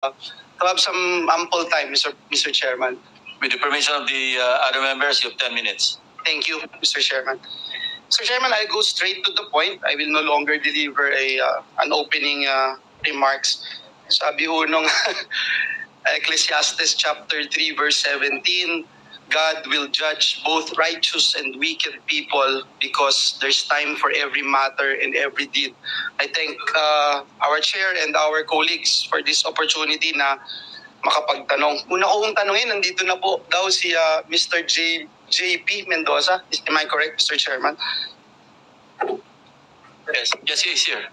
to have some ample time, Mr. Chairman. With the permission of the other members, you have 10 minutes. Thank you, Mr. Chairman. Mr. Chairman, I'll go straight to the point. I will no longer deliver an opening remarks. Sabi ho nung Ecclesiastes chapter 3 verse 17, God will judge both righteous and wicked people because there's time for every matter and every deed. I thank our chair and our colleagues for this opportunity na makapagtanong. Una ko kong tanungin, nandito na po daw si Mr. JP Mendoza. Am I correct, Mr. Chairman? Yes, he is here.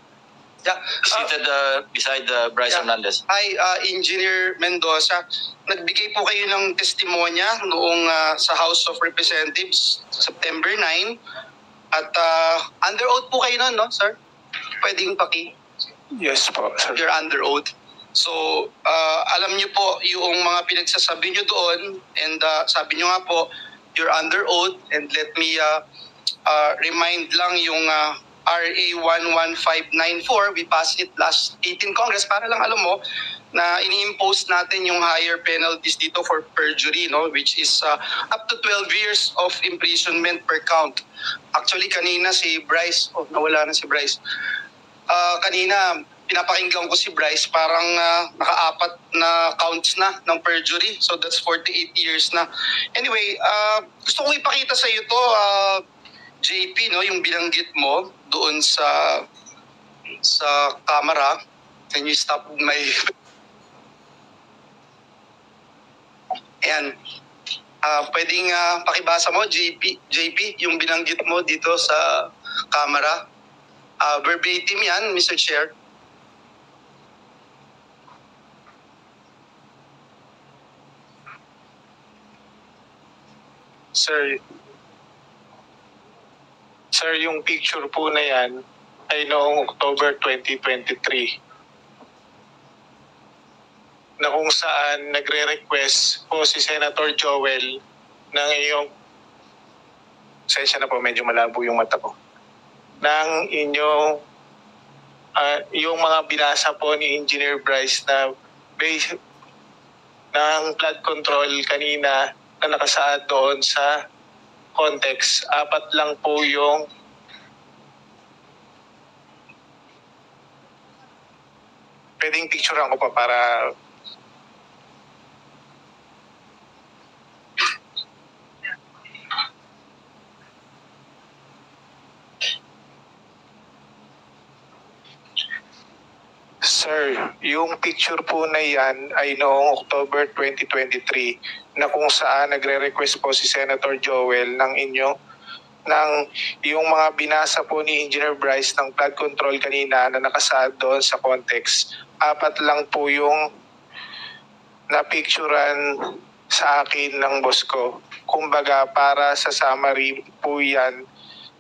Yeah. Seated beside Bryce Hernandez. Hi, Engineer Mendoza. Nagbigay po kayo ng testimonya noong sa House of Representatives September 9. At under oath po kayo nun, no, sir? Pwedeng paki? Yes po, sir. You're under oath. So, alam niyo po yung mga pinagsasabi niyo doon. And sabi niyo nga po, you're under oath. And let me remind lang yung RA 11594, we passed it last 18 Congress para lang alam mo na ini-impose natin yung higher penalties dito for perjury, no, which is up to 12 years of imprisonment per count. Actually kanina si Bryce, nawala na si Bryce. Kanina pinapakinggan ko si Bryce, parang naka-4 na counts na ng perjury. So that's 48 years na. Anyway, gusto kong ipakita sa iyo to, JP, no, yung binanggit mo doon sa camera. Can you stop my... Ayan. Pwedeng pakibasa mo, JP, yung binanggit mo dito sa camera. Verbatim yan, Mr. Chair. Sir, yung picture po na yan ay noong October 2023 na kung saan nagre-request po si Senator Joel ng iyong, sensya na po, medyo malabo yung mata ko, ng inyong yung mga binasa po ni Engineer Bryce na base ng flood control kanina na nakasaad doon sa context. 4 lang po yung pwedeng picturean ko pa para Sir, yung picture po na yan ay noong October 2023 na kung saan nagre-request po si Senator Joel ng yung mga binasa po ni Engineer Bryce ng flood control kanina na nakasaad doon sa context. 4 lang po yung napicturan sa akin ng boss ko. Kumbaga para sa summary po yan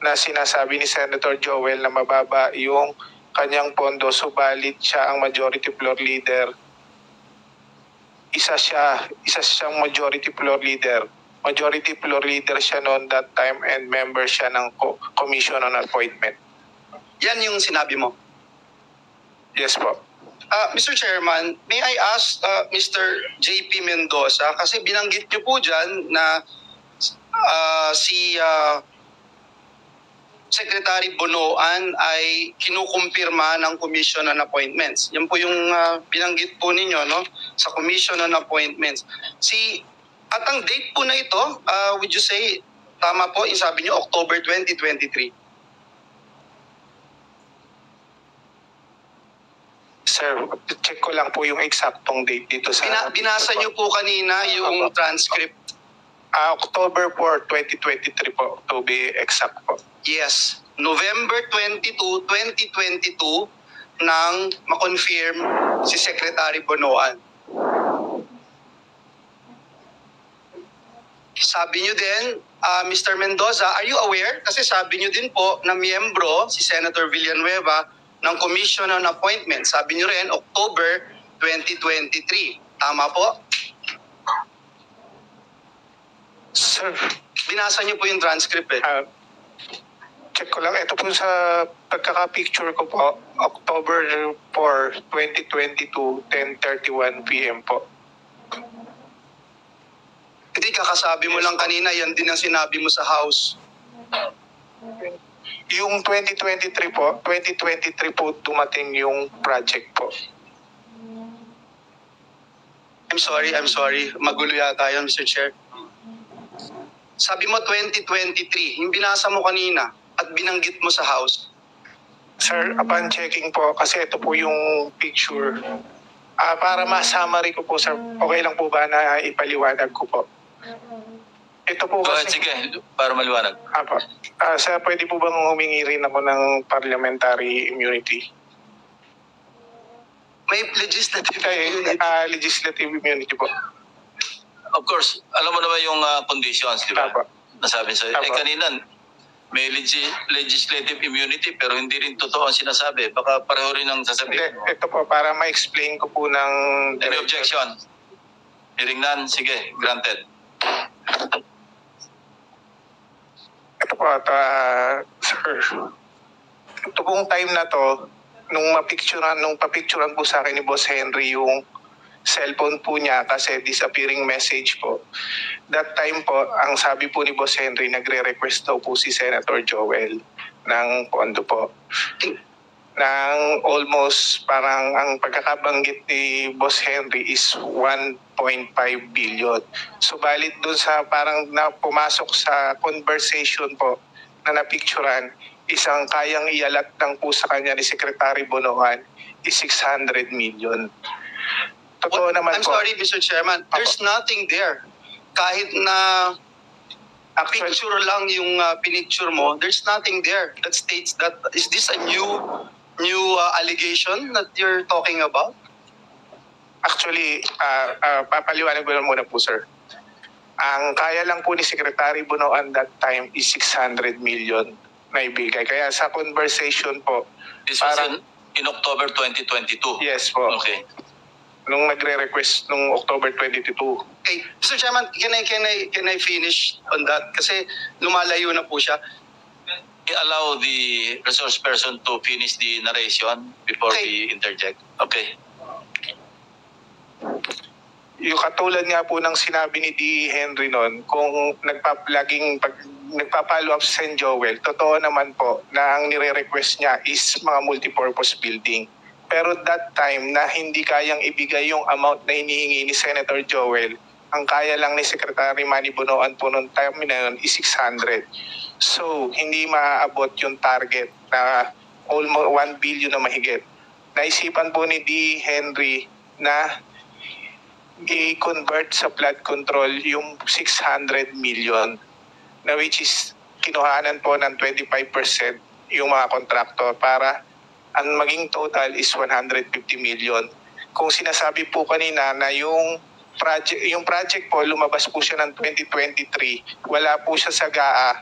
na sinasabi ni Senator Joel na mababa yung kanyang pondo, subalit siya ang majority floor leader. Isa siyang majority floor leader. Majority floor leader siya noon that time and member siya ng Commission on Appointment. Yan yung sinabi mo? Yes po. Mr. Chairman, may I ask Mr. JP Mendoza, kasi binanggit niyo po dyan na si Secretary Bonoan ay kinukumpirma ng Commission on Appointments. Yan po yung binanggit po ninyo, no, sa Commission on Appointments. At ang date po na ito, would you say, tama po, sabi niyo October 2023? Sir, check ko lang po yung eksaktong date dito sa... Binasa niyo po kanina yung transcript. October 4, 2023 po, to be exact po. Yes, November 22, 2022 nang ma-confirm si Secretary Bonoan. Sabi niyo din, Mr. Mendoza, are you aware? Kasi sabi niyo din po na miyembro si Senator Villanueva ng Commission on Appointments. Sabi niyo rin, October 2023. Tama po? Sir, binasa niyo po yung transcript eh. check ko lang. Ito po sa pagkaka-picture ko po, October 4, 2022, 10:31 p.m. po. Hindi, kakasabi mo lang kanina, yan din ang sinabi mo sa house. Yung 2023 po dumating yung project po. I'm sorry. Magulo yata yun, Mr. Chair. Sabi mo 2023, yung binasa mo kanina at binanggit mo sa house. Sir, upon checking po, kasi ito po yung picture. Para ma-summary ko po, sir, okay lang po ba na ipaliwanag ko po? Ito po Go ahead, kasi... sige, para maliwanag. Apo. Sir, pwede po bang humingi rin ako ng parliamentary immunity? May legislative immunity. Legislative immunity po. Of course, alam mo naman yung conditions, di ba? Apo. Nasabi sa'yo. Apo. Kanina, may legislative immunity pero hindi rin totoo ang sinasabi. Baka pareho rin ang Hindi, sasabihin mo. ito po, para ma-explain ko po ng... Any objection? Hearing none, sige, granted. Ito po, sir. Ito pong time na to, nung papicturean po sa akin ni Boss Henry yung cellphone po niya kasi disappearing message po. That time po, ang sabi po ni Boss Henry, nagre-request daw po si Senator Joel ng pondo po. Nang almost parang ang pagkakabanggit ni Boss Henry is 1.5 billion. Subalit doon sa parang pumasok sa conversation po na napicturean, isang kayang ialat lang po sa kanya ni Secretary Bonoan is 600 million. Totoo naman I'm po. sorry, Mr. Chairman. There's nothing there. Kahit na picture lang yung pinicture mo, there's nothing there that states that. Is this a new allegation that you're talking about? Actually, papaliwanag ko lang muna po, sir. Ang kaya lang po ni Secretary Bonoan that time is 600 million na ibigay. Kaya sa conversation po, This was in October 2022. yes po, Okay. nung nagre-request nung October 22. Okay, Mr. Chairman, can I finish on that? Kasi lumalayo na po siya. Allow the resource person to finish the narration before we interject. Okay. Yung katulad nga po ng sinabi ni D. Henry noon, kung nagpa-follow up sa St. Joel, totoo naman po na ang nire-request niya is mga multipurpose building. Pero that time na hindi kayang ibigay yung amount na hinihingi ni Senator Joel, ang kaya lang ni Secretary Manny Bonoan po noong time na yun is 600. So, hindi maaabot yung target na almost 1 billion na mahigit. Naisipan po ni D. Henry na i-convert sa flood control yung 600 million na which is kinuhanan po ng 25% yung mga kontraktor para ang maging total is 150 million. Kung sinasabi po kanina na yung project po lumabas po siya ng 2023, wala po siya sa GAA.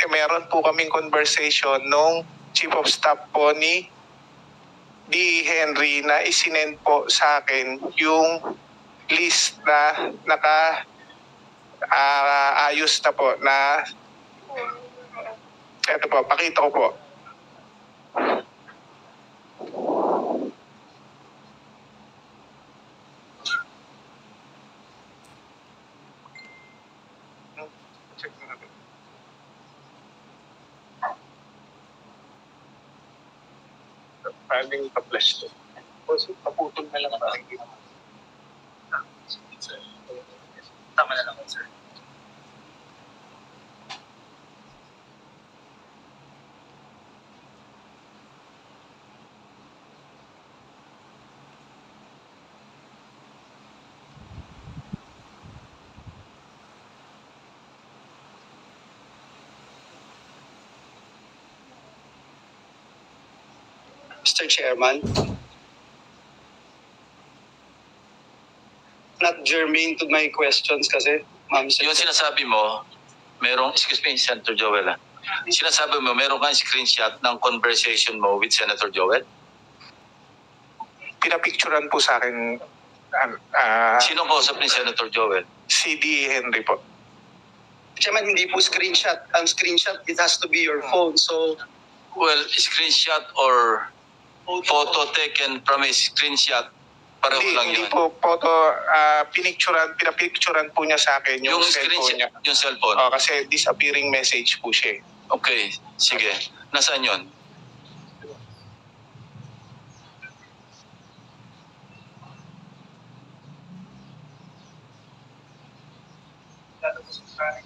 Meron po kaming conversation nung Chief of Staff po ni D. Henry na isinend po sa akin yung list na ayos na po na eto po, pakita ko po. Check natin. Pwedeng pa-flash to. Kasi paputol na lang parang dito. Tama na lang, sir. Mr. Chairman, not germane to my questions kasi, Ma'am. Yung sinasabi mo, excuse me, Senator Joel. Sinasabi mo, meron kang screenshot ng conversation mo with Senator Joel? Pinapicturean po sa akin Sino kausap ni Senator Joel? si D. Henry po. Chairman, hindi po screenshot. Ang screenshot, it has to be your phone. So, Well, screenshot or photo taken from a screenshot, pareho lang Hindi yun. po photo, pinapicturan po niya sa akin yung, Yung cellphone niya. screenshot, yung cellphone. Kasi disappearing message po siya. Okay, sige. Nasaan yun?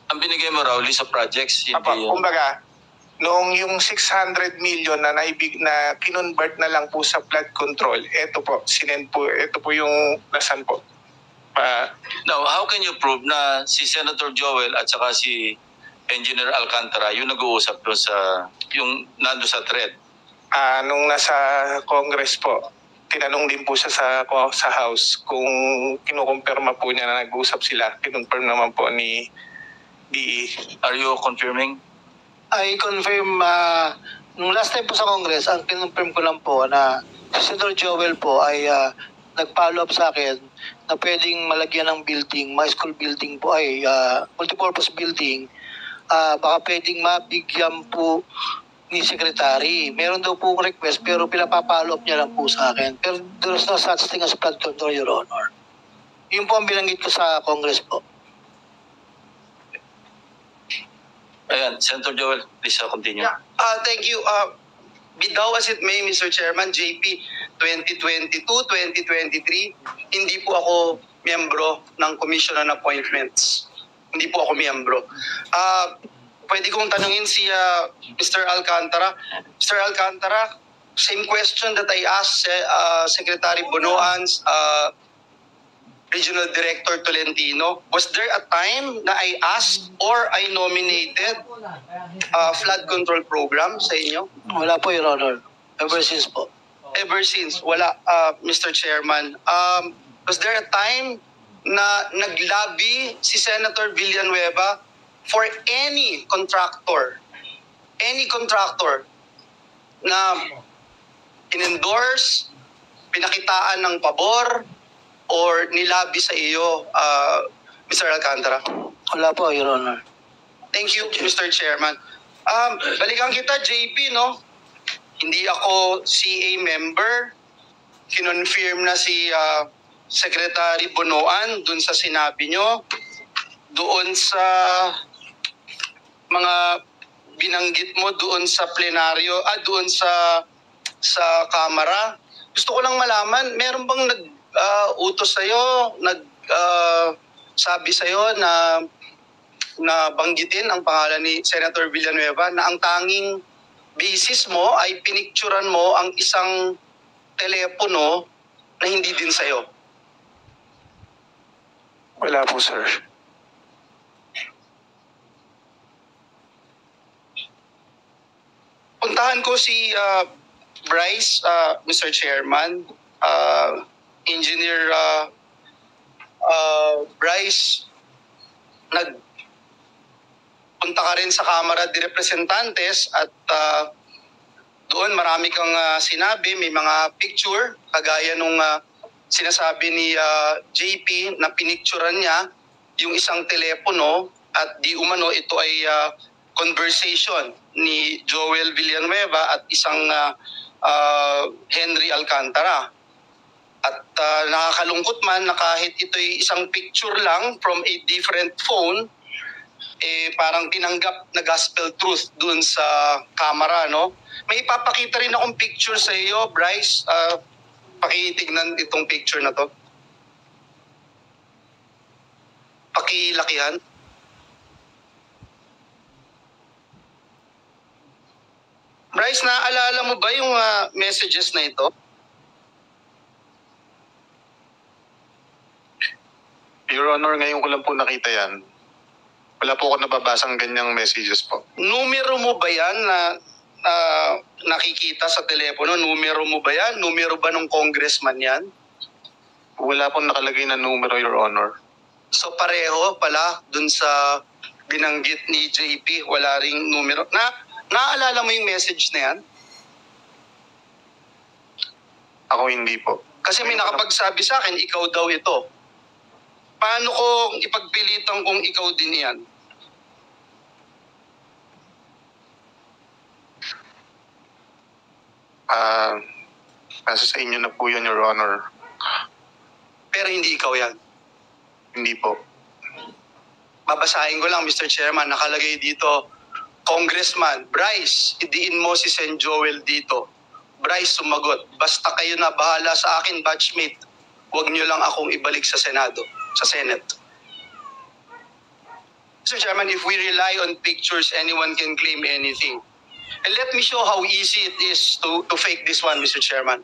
Ang binigay mo raw, list of projects, Apa, hindi yun. kumbaga, noong yung 600 million na kinonvert na lang po sa flood control, ito po, ito po yung nasan po. Now, how can you prove na si Senator Joel at saka si Engineer Alcantara yung nag-uusap doon sa, yung nando sa thread? Nung nasa Congress po, tinanong din po siya sa House kung kinukumpirma po niya na nag-uusap sila. Kinonfirm naman po ni DE. Are you confirming? I confirm, nung last time po sa Congress, ang kinonfirm ko lang po na si Senator Joel po ay nag-follow up sa akin na pwedeng malagyan ng building, my school building po ay multipurpose building, baka pwedeng mabigyan po ni Secretary. Meron daw po request pero pinapapollow up niya lang po sa akin. Pero there's no such thing as flood control, Your Honor. Yun po ang bilanggit ko sa Congress po. Ayan, Senator Joel, please continue. yeah. Thank you. Be thou as it may, Mr. Chairman, JP 2022-2023, hindi po ako miyembro ng Commission on Appointments. Hindi po ako miyembro. Pwede kong tanungin si Mr. Alcantara. Mr. Alcantara, same question that I asked Secretary Bonoans, Regional Director Tolentino. Was there a time na I asked or I nominated flood control program sa inyo? Wala po, Your Honor. Ever since po. Ever since, wala, Mr. Chairman. Was there a time na naglabi si Senator Villanueva for any contractor na in-endorse, pinakitaan ng pabor, or nilabi sa iyo, Mr. Alcantara? Wala po, Your Honor. Thank you, Mr. Chairman. Balikan kita, JP, no? Hindi ako CA member. Kinonfirm na si Secretary Bonoan dun sa sinabi nyo. Doon sa mga binanggit mo doon sa plenaryo, doon sa Kamara. Gusto ko lang malaman, meron bang utos sa'yo, sabi sa'yo na banggitin ang pangalan ni Senator Villanueva na ang tanging basis mo ay pinicturan mo ang isang telepono na hindi din sa'yo? Wala po, sir. Puntahan ko si Bryce, Mr. Chairman, Engineer Bryce, nagpunta ka rin sa Kamara de Representantes at doon marami kang sinabi, may mga picture, kagaya nung sinasabi ni JP na pinicturan niya yung isang telepono at di umano ito ay conversation ni Joel Villanueva at isang Henry Alcantara. At nakakalungkot man na kahit ito'y isang picture lang from a different phone, parang tinanggap na gospel truth dun sa camera, no? May ipapakita rin akong picture sa iyo, Bryce. Pakitignan itong picture na to. Pakilakihan. Bryce, naaalala mo ba yung messages na ito? Your Honor, ngayon ko lang po nakita yan. Wala po ako nababasang ganyang messages po. Numero mo ba yan na nakikita sa telepono? Numero mo ba yan? Numero ba ng congressman yan? Wala po nakalagay na numero, Your Honor. So pareho pala dun sa binanggit ni JP, wala ring numero. Naaalala mo yung message na yan? Ako hindi po. Kasi may nakapagsabi sa akin, ikaw daw ito. Paano ko ipagpilitan kung ikaw din yan? Nasa sa inyo na po yun, Your Honor. Pero hindi ikaw yan. Hindi po. Babasahin ko lang, Mr. Chairman, nakalagay dito, Congressman Bryce, idiin mo si Sen Joel dito. Bryce sumagot, basta kayo na bahala sa akin, batchmate. Huwag niyo lang akong ibalik sa Senado, sa Senate. Mr. Chairman, if we rely on pictures, anyone can claim anything. And let me show how easy it is to fake this one, Mr. Chairman.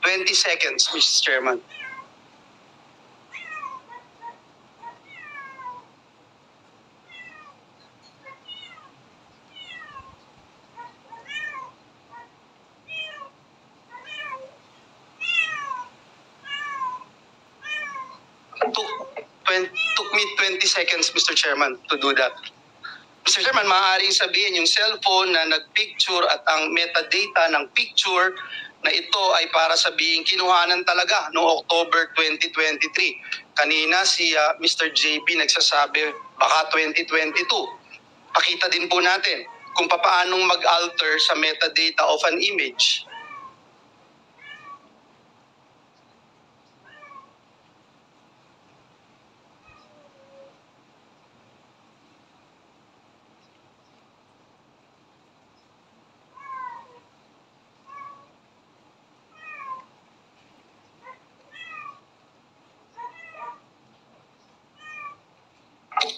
"20 seconds, Mr. Chairman. Took me 20 seconds, Mr. Chairman, to do that. Mr. Chairman, maaaring sabihin yung cellphone na nagpicture at ang metadata ng picture na ito ay para sabihin kinuhanan talaga noong October 2023. Kanina si Mr. JB nagsasabi baka 2022. Pakita din po natin kung paanong mag-alter sa metadata of an image.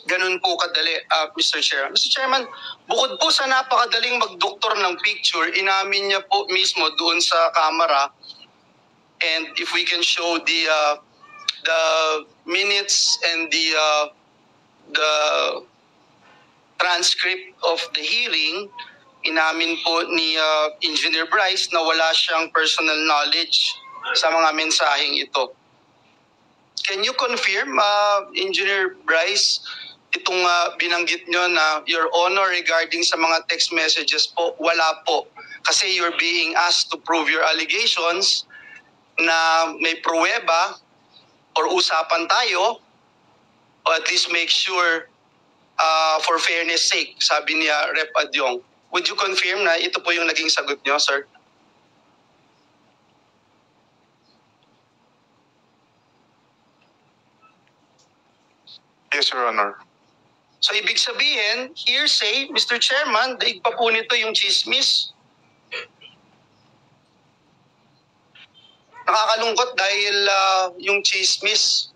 Ganun po kadali, Mr. Chair. Mr. Chairman, bukod po sa napakadaling magdoktor ng picture, inamin niya po mismo doon sa camera, and if we can show the minutes and the transcript of the hearing, inamin po ni Engineer Bryce na wala siyang personal knowledge sa mga mensaheng ito. Can you confirm, Engineer Bryce, itong binanggit nyo na Your Honor regarding sa mga text messages po, wala po. Kasi you're being asked to prove your allegations na may pruweba or usapan tayo, or at least make sure for fairness sake, sabi niya Rep. Adyong. Would you confirm na ito po yung naging sagot nyo, sir? Yes, Your Honor. So ibig sabihin, hearsay, Mr. Chairman, daig pa po nito yung chismis. Nakakalungkot dahil yung chismis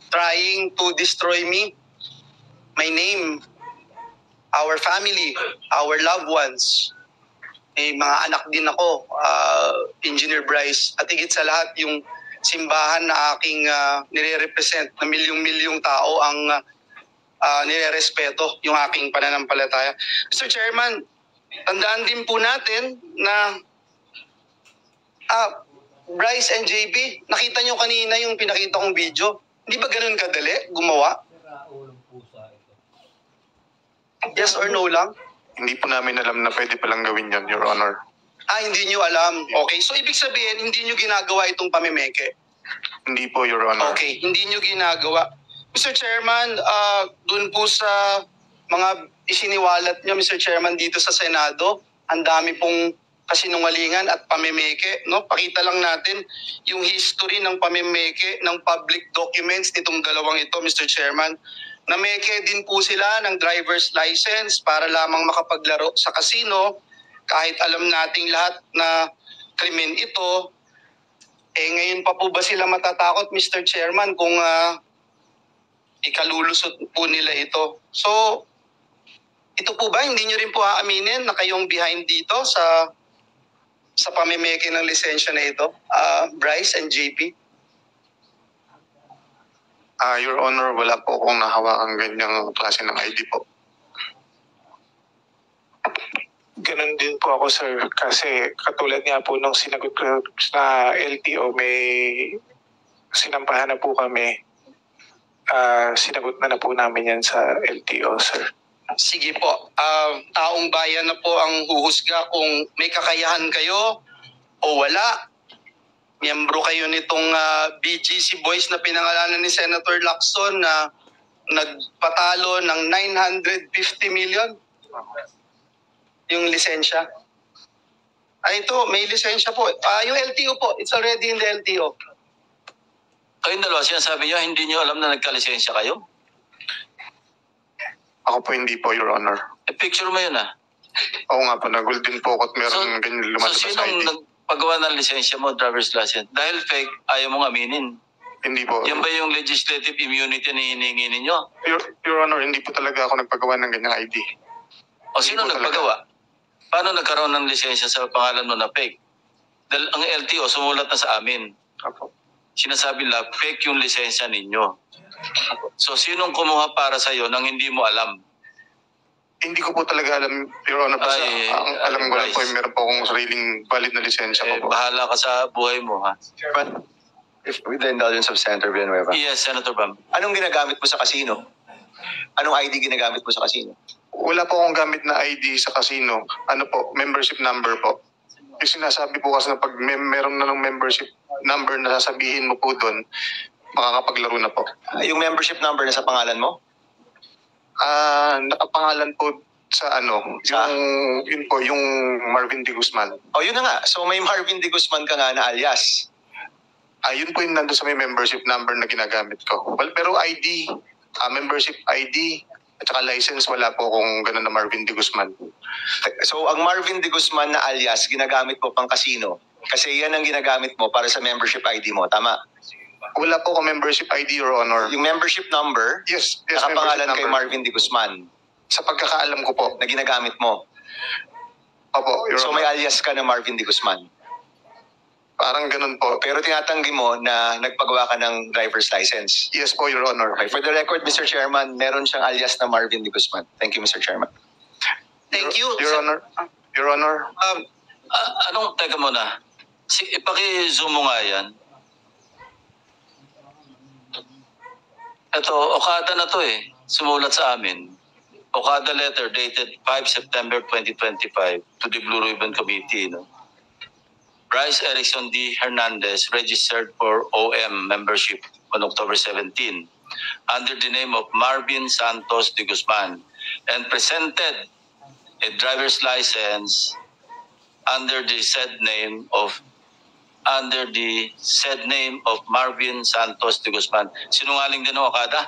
trying to destroy me, my name, our family, our loved ones. Mga anak din ako, Engineer Bryce, at higit sa lahat yung simbahan na aking nire-represent na milyong-milyong tao ang nire-respeto yung aking pananampalataya. Mr. Chairman, tandaan din po natin na Bryce and JB, nakita nyo kanina yung pinakita kong video. Hindi ba ganun kadali gumawa? Yes or no lang? Hindi po namin alam na pwede palang gawin yon, Your Honor. Hindi nyo alam. Okay, so ibig sabihin, hindi nyo ginagawa itong pamimeke? Hindi po, Your Honor. Okay, hindi nyo ginagawa. Mr. Chairman, dun po sa mga isiniwalat nyo, Mr. Chairman, dito sa Senado, ang dami pong kasinungalingan at pamimeke. No? Pakita lang natin yung history ng pamimeke ng public documents nitong dalawang ito, Mr. Chairman. Nameke din po sila ng driver's license para lamang makapaglaro sa casino, kahit alam nating lahat na krimen ito. Ngayon pa po ba sila matatakot, Mr. Chairman, kung ikalulusot po nila ito? So, ito po ba, hindi nyo rin po aaminin na kayong behind dito sa pamimeke ng lisensya na ito, Bryce and JP? Your Honor, wala po akong nahawakang ganyang klase ng ID po. Ganun din po ako, sir. Kasi katulad nga po nung sinagot ko sa LTO, may sinampahan na po kami. Sinagot na po namin yan sa LTO, sir. Sige po, taong bayan na po ang huhusga kung may kakayahan kayo o wala. Miyembro kayo nitong BGC Boys na pinangalanan ni Senator Lacson na nagpatalo ng 950 million yung lisensya. Ito, may lisensya po. Yung LTO po, it's already in the LTO. Kayong dalawa, sinasabi nyo, hindi nyo alam na nagkalisensya kayo? Ako po hindi po, Your Honor. Picture mo yun Oo nga po, nagul din po ako at meron ganyan lumalabas So sa sinong ID. nagpagawa ng lisensya mo, driver's license? Dahil fake, ayaw mong aminin. Hindi po. Yan ba yung legislative immunity na hinihingi ninyo? Your Honor, hindi po talaga ako nagpagawa ng ganyang ID. O sino Hindi po nagpagawa? Paano nagkaroon ng lisensya sa pangalan mo na fake? Dahil ang LTO sumulat na sa amin. Opo. Sinasabi na fake yung lisensya ninyo. So sinong kumuha para sa'yo nang hindi mo alam? Hindi ko po talaga alam, Your Honor. Basta ang alam ko lang po, Bryce. meron po akong sariling valid na lisensya ko po. Bahala ka sa buhay mo, ha? Chairman, if with the indulgence of Senator Villanueva, Yes, Senator Bam. anong ginagamit mo sa casino? Anong ID ginagamit mo sa casino? Wala po akong gamit na ID sa casino. Ano po, membership number po. Yung sinasabi po kasi na pag meron na ng membership number na sasabihin mo po doon, makakapaglaro na po. Yung membership number na sa pangalan mo? Nakapangalan po sa Sa? yun po, yung Marvin D. Guzman. Oh, yun na nga. So may Marvin D. Guzman ka nga na alias. Yun po yung nandun sa may membership number na ginagamit ko. Well, pero ID, membership ID, at saka license, wala po kung gano'n na Marvin D. Guzman. So ang Marvin D. Guzman na alias, ginagamit mo pang casino. Kasi yan ang ginagamit mo para sa membership ID mo. Tama? Wala po akong membership ID, Your Honor. Yung membership number, Yes, nakapangalan membership kay number. Marvin D. Guzman Sa pagkakaalam ko po. na ginagamit mo. Opo, Your So may Honor. alias ka ng Marvin D. Guzman. Parang ganun po. Pero tinatanggi mo na nagpagawa ka ng driver's license. Yes po, Your Honor. Okay, for the record, Mr. Chairman, meron siyang alias na Marvin D. Guzman. Thank you, Mr. Chairman. Thank you. Your Honor. Your Honor. Teka muna. Ipaki-zoom mo nga yan. Ito, Okada na to Sumulat sa amin. Okada letter dated 5 September 2025 to the Blue Ribbon Committee. Bryce Erickson D. Hernandez registered for OM membership on October 17 under the name of Marvin Santos de Guzman and presented a driver's license under the said name of Marvin Santos de Guzman. Sinungaling din ng Okada?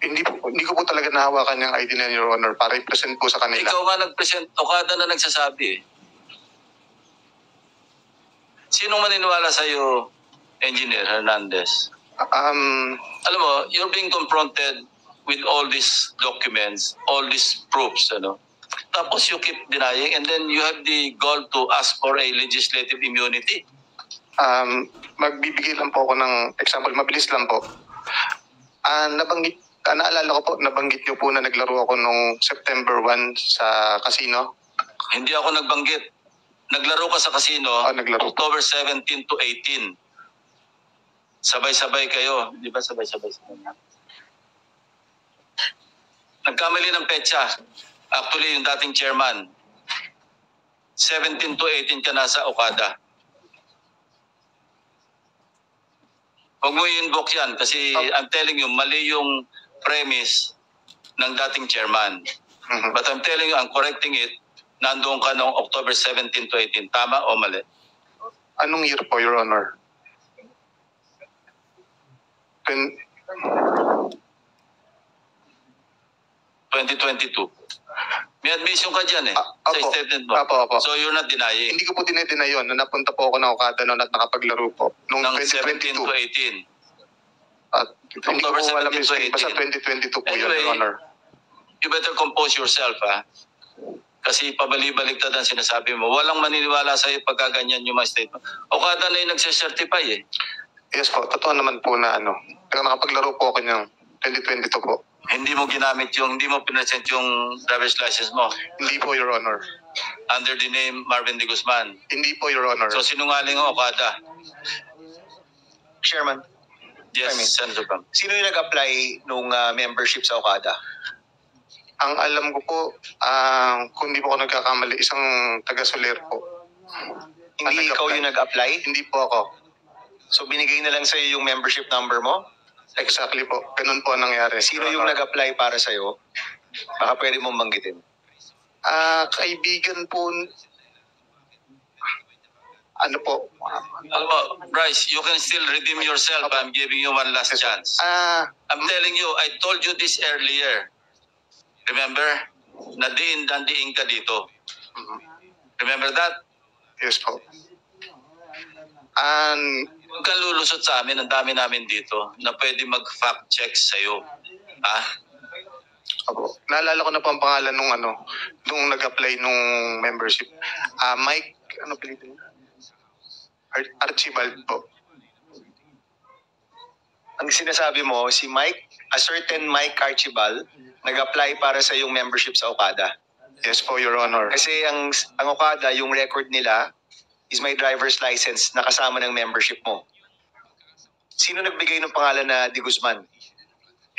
Hindi ko po talaga nahawakan yung ID na, Your Honor, para i-present po sa kanila. Ikaw nga nag-present, Okada na nagsasabi Sinong maniniwala sa'yo, Engineer Hernandez? Alam mo, you're being confronted with all these documents, all these proofs, Tapos you keep denying and then you have the goal to ask for a legislative immunity. Magbibigay lang po ako ng example, mabilis lang po. Naalala ko po, nabanggit niyo po na naglaro ako nung September 1 sa casino. Hindi ako nagbanggit. Naglaro ka sa casino, Naglaro. October 17 to 18. Sabay-sabay kayo. Di ba sabay-sabay? Nagkamali ng petsa. Actually, yung dating chairman, 17 to 18 ka nasa Okada. Huwag mo i-invoke yan kasi I'm telling you, mali yung premise ng dating chairman. Mhm. But I'm telling you, I'm correcting it, nandoon ka noong October 17 to 18. Tama o mali? Anong year po, Your Honor? 2022. May admission ka dyan sa Opo. statement mo. Opo. So you're not denying. Hindi ko po dinedeny yun. Nung napunta po ako ng Okada noon at nakapaglaro po. Noong Ng 17 2022. to 18. At hindi ko October po alam 17 yung to state. Basta 18. 2022 po yun, Anyway, Your Honor. You better compose yourself, ha? Kasi pabali-baligtad ang sinasabi mo. Walang maniniwala sa'yo pagkaganyan yung mga statement. Okada na yung nagsisertify Yes po, totoo naman po na nakapaglaro po ako ng 2022 po. Hindi mo pinresent yung driver's license mo Hindi po, Your Honor. under the name Marvin de Guzman. Hindi po, Your Honor. So sinungaling ang Okada. Chairman, Yes, I mean- Senator Bam. sino yung nag-apply nung membership sa Okada? Ang alam ko po, kung hindi po ako nagkakamali, isang taga-Soler po. Hindi ikaw yung nag-apply? Hindi po ako. So binigay na lang sa'yo yung membership number mo? Exactly po. Ganun po ang nangyari. Sino yung nag-apply para sa'yo? Baka pwede mong banggitin. Kaibigan po, ano po? Alam mo, Bryce, you can still redeem yourself. I'm giving you one last chance. I'm telling you, I told you this earlier. Remember? Nadiin ka dito. Remember that? Yes po. Huwag kang lulusot sa amin. Ang dami namin dito na pwede mag-fact check sa'yo. Ha? Opo. Naalala ko na po ang pangalan nung nag-apply nung membership. Mike, ano pinito niya? Archibald po. Ang sinasabi mo, si Mike, a certain Mike Archibald, nag-apply para sa yung membership sa Okada. Yes po, Your Honor. Kasi ang Okada, yung record nila is my driver's license na kasama ng membership mo. Sino nagbigay ng pangalan na Di Guzman?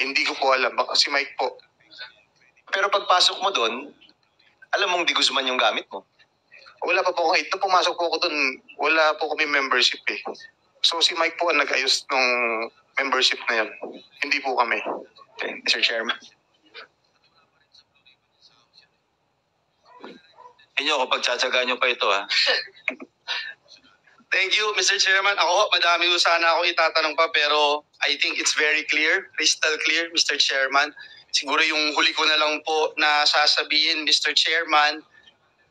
Hindi ko po alam. Baka si Mike po. Pero pagpasok mo doon, alam mong Di Guzman yung gamit mo. Wala pa po. Kahit nung pumasok po ako doon, wala po kami membership eh. So si Mike po ang nag-ayos ng membership na yan. Hindi po kami. Okay, Mr. Chairman. Inyo, kapag tsatsagaan nyo pa ito, ha? Thank you, Mr. Chairman. Ako, madami ko sana ako itatanong pa pero I think it's very clear, crystal clear, Mr. Chairman. Siguro yung huli ko na lang po na sasabihin, Mr. Chairman,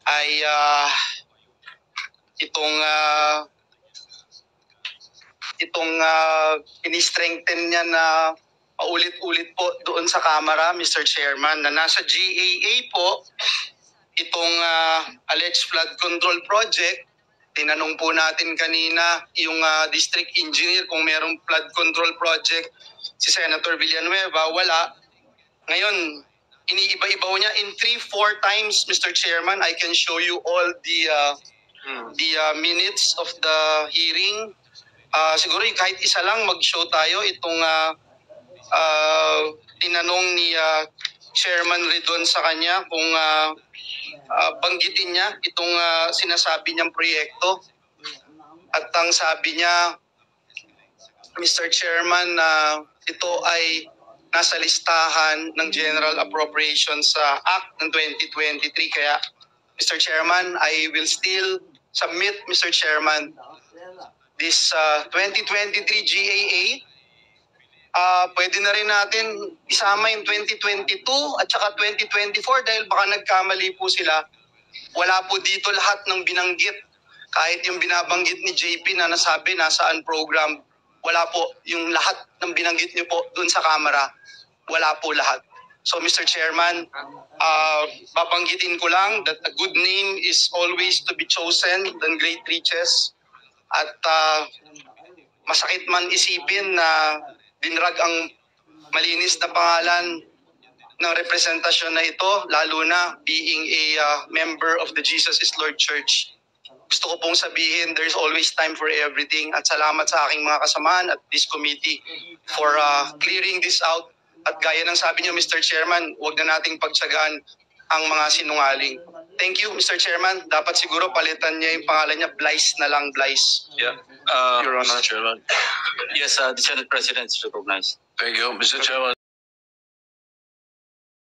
ay itong ini-strengthen niya na paulit-ulit po doon sa Kamara, Mr. Chairman, na nasa GAA po itong alleged flood control project. Tinanong po natin kanina yung district engineer kung merong flood control project si Senator Villanueva. Wala. Ngayon, iniiba-ibaw niya in 3-4 times, Mr. Chairman. I can show you all the minutes of the hearing. Siguro kahit isa lang mag-show tayo itong tinanong ni Chairman Redon sa kanya kung banggitin niya itong sinasabi niyang proyekto. At ang sabi niya, Mr. Chairman, ito ay nasa listahan ng General Appropriations Act ng 2023. Kaya, Mr. Chairman, I will still submit, Mr. Chairman, this 2023 GAA. Pwede na rin natin isama yung 2022 at saka 2024 dahil baka nagkamali po sila. Wala po dito lahat ng binanggit. Kahit yung binabanggit ni JP na nasabi nasaan program, wala po yung lahat ng binanggit niyo po dun sa Kamara. Wala po lahat. So Mr. Chairman, babanggitin ko lang that a good name is always to be chosen than great riches. At masakit man isipin na dinrag ang malinis na pangalan ng representasyon na ito, lalo na being a member of the Jesus is Lord Church. Gusto ko pong sabihin, there's always time for everything. At salamat sa aking mga kasamahan at this committee for clearing this out. At gaya ng sabi niyo, Mr. Chairman, huwag na nating pagtsagaan ang mga sinungaling. Thank you, Mr. Chairman. Dapat siguro palitan niya yung pangalan niya, Blyce na lang, Blyce. Yeah. Your Honor. Mr. Chairman. Yes, the Senate President is recognized. Thank you, Mr. Chairman.